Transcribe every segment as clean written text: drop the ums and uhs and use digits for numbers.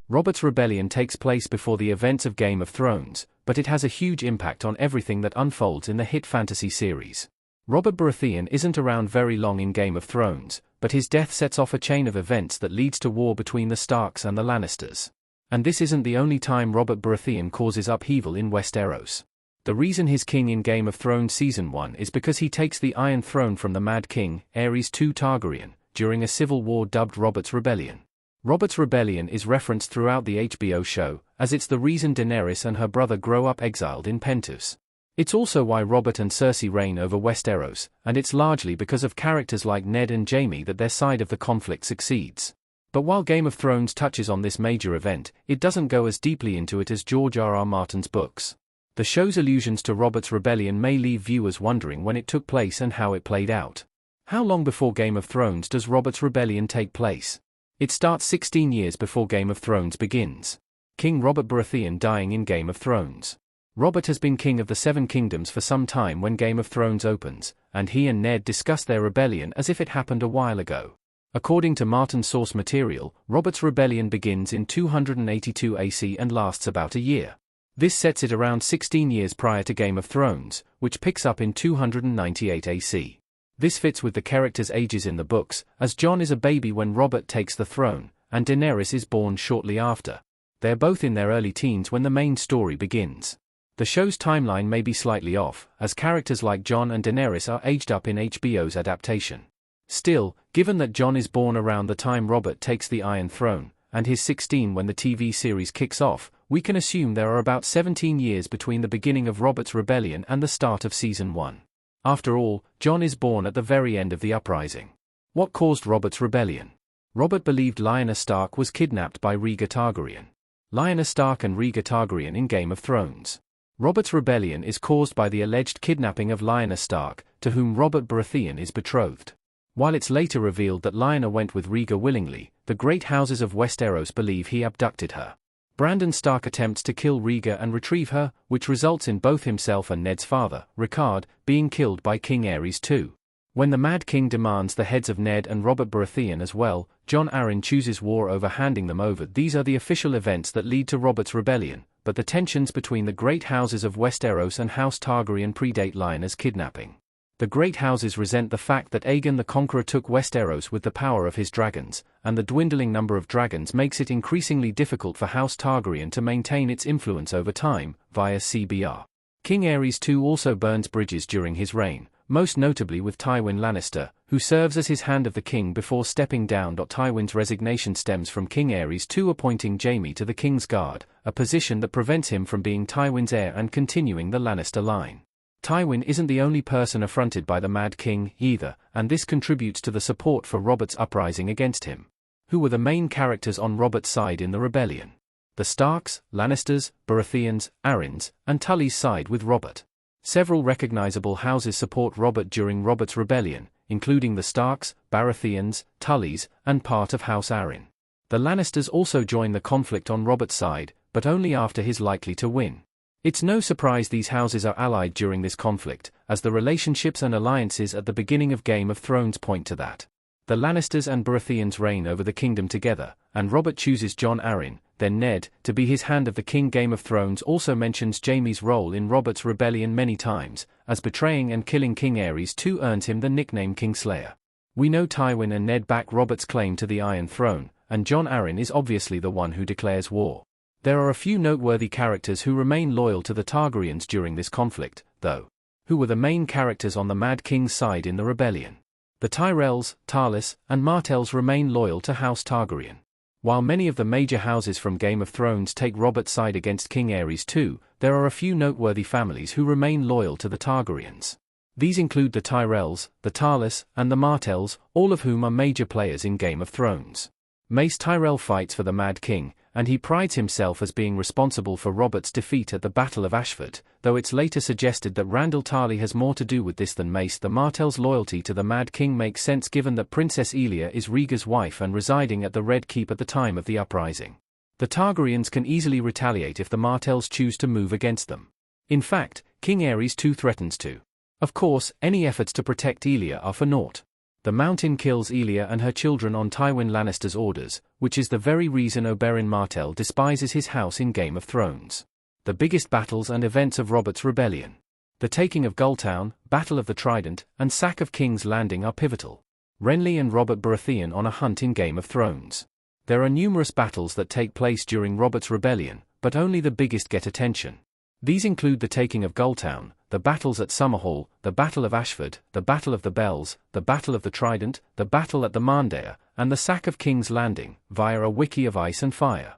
Robert's rebellion takes place before the events of Game of Thrones, but it has a huge impact on everything that unfolds in the hit fantasy series. Robert Baratheon isn't around very long in Game of Thrones, but his death sets off a chain of events that leads to war between the Starks and the Lannisters. And this isn't the only time Robert Baratheon causes upheaval in Westeros. The reason he's king in Game of Thrones Season 1 is because he takes the Iron Throne from the Mad King, Aerys II Targaryen, during a civil war dubbed Robert's Rebellion. Robert's Rebellion is referenced throughout the HBO show, as it's the reason Daenerys and her brother grow up exiled in Pentos. It's also why Robert and Cersei reign over Westeros, and it's largely because of characters like Ned and Jaime that their side of the conflict succeeds. But while Game of Thrones touches on this major event, it doesn't go as deeply into it as George R.R. Martin's books. The show's allusions to Robert's Rebellion may leave viewers wondering when it took place and how it played out. How long before Game of Thrones does Robert's Rebellion take place? It starts 16 years before Game of Thrones begins. King Robert Baratheon dying in Game of Thrones. Robert has been king of the Seven Kingdoms for some time when Game of Thrones opens, and he and Ned discuss their rebellion as if it happened a while ago. According to Martin's source material, Robert's rebellion begins in 282 AC and lasts about a year. This sets it around 16 years prior to Game of Thrones, which picks up in 298 AC. This fits with the characters' ages in the books, as Jon is a baby when Robert takes the throne, and Daenerys is born shortly after. They're both in their early teens when the main story begins. The show's timeline may be slightly off, as characters like Jon and Daenerys are aged up in HBO's adaptation. Still, given that Jon is born around the time Robert takes the Iron Throne, and he's 16 when the TV series kicks off, we can assume there are about 17 years between the beginning of Robert's Rebellion and the start of Season 1. After all, Jon is born at the very end of the uprising. What caused Robert's Rebellion? Robert believed Lyanna Stark was kidnapped by Rhaegar Targaryen. Lyanna Stark and Rhaegar Targaryen in Game of Thrones. Robert's Rebellion is caused by the alleged kidnapping of Lyanna Stark, to whom Robert Baratheon is betrothed. While it's later revealed that Lyanna went with Rhaegar willingly, the great houses of Westeros believe he abducted her. Brandon Stark attempts to kill Rhaegar and retrieve her, which results in both himself and Ned's father, Rickard, being killed by King Aerys II. When the Mad King demands the heads of Ned and Robert Baratheon as well, Jon Arryn chooses war over handing them over. These are the official events that lead to Robert's Rebellion, but the tensions between the great houses of Westeros and House Targaryen predate Lyanna's kidnapping. The great houses resent the fact that Aegon the Conqueror took Westeros with the power of his dragons, and the dwindling number of dragons makes it increasingly difficult for House Targaryen to maintain its influence over time, via CBR. King Aerys II also burns bridges during his reign, most notably with Tywin Lannister, who serves as his hand of the king before stepping down. Tywin's resignation stems from King Aerys II appointing Jaime to the King's Guard, a position that prevents him from being Tywin's heir and continuing the Lannister line. Tywin isn't the only person affronted by the Mad King, either, and this contributes to the support for Robert's uprising against him. Who were the main characters on Robert's side in the rebellion? The Starks, Lannisters, Baratheons, Arryns, and Tullys side with Robert. Several recognizable houses support Robert during Robert's rebellion, including the Starks, Baratheons, Tullys, and part of House Arryn. The Lannisters also join the conflict on Robert's side, but only after he's likely to win. It's no surprise these houses are allied during this conflict, as the relationships and alliances at the beginning of Game of Thrones point to that. The Lannisters and Baratheons reign over the kingdom together, and Robert chooses Jon Arryn, then Ned, to be his hand of the king. Game of Thrones also mentions Jaime's role in Robert's rebellion many times, as betraying and killing King Aerys II earns him the nickname Kingslayer. We know Tywin and Ned back Robert's claim to the Iron Throne, and Jon Arryn is obviously the one who declares war. There are a few noteworthy characters who remain loyal to the Targaryens during this conflict, though. Who were the main characters on the Mad King's side in the rebellion? The Tyrells, Tarlys, and Martells remain loyal to House Targaryen. While many of the major houses from Game of Thrones take Robert's side against King Aerys II, there are a few noteworthy families who remain loyal to the Targaryens. These include the Tyrells, the Tarlys, and the Martells, all of whom are major players in Game of Thrones. Mace Tyrell fights for the Mad King, and he prides himself as being responsible for Robert's defeat at the Battle of Ashford, though it's later suggested that Randyll Tarly has more to do with this than Mace. The Martell's loyalty to the Mad King makes sense given that Princess Elia is Rhaegar's wife and residing at the Red Keep at the time of the uprising. The Targaryens can easily retaliate if the Martells choose to move against them. In fact, King Aerys II threatens to. Of course, any efforts to protect Elia are for naught. The Mountain kills Elia and her children on Tywin Lannister's orders, which is the very reason Oberyn Martell despises his house in Game of Thrones. The biggest battles and events of Robert's Rebellion. The taking of Gulltown, Battle of the Trident, and sack of King's Landing are pivotal. Renly and Robert Baratheon on a hunt in Game of Thrones. There are numerous battles that take place during Robert's Rebellion, but only the biggest get attention. These include the taking of Gulltown, the battles at Summerhall, the Battle of Ashford, the Battle of the Bells, the Battle of the Trident, the battle at the Marndale, and the sack of King's Landing, via a wiki of ice and fire.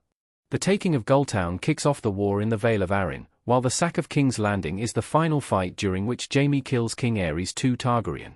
The taking of Gulltown kicks off the war in the Vale of Arryn, while the sack of King's Landing is the final fight during which Jaime kills King Aerys II Targaryen.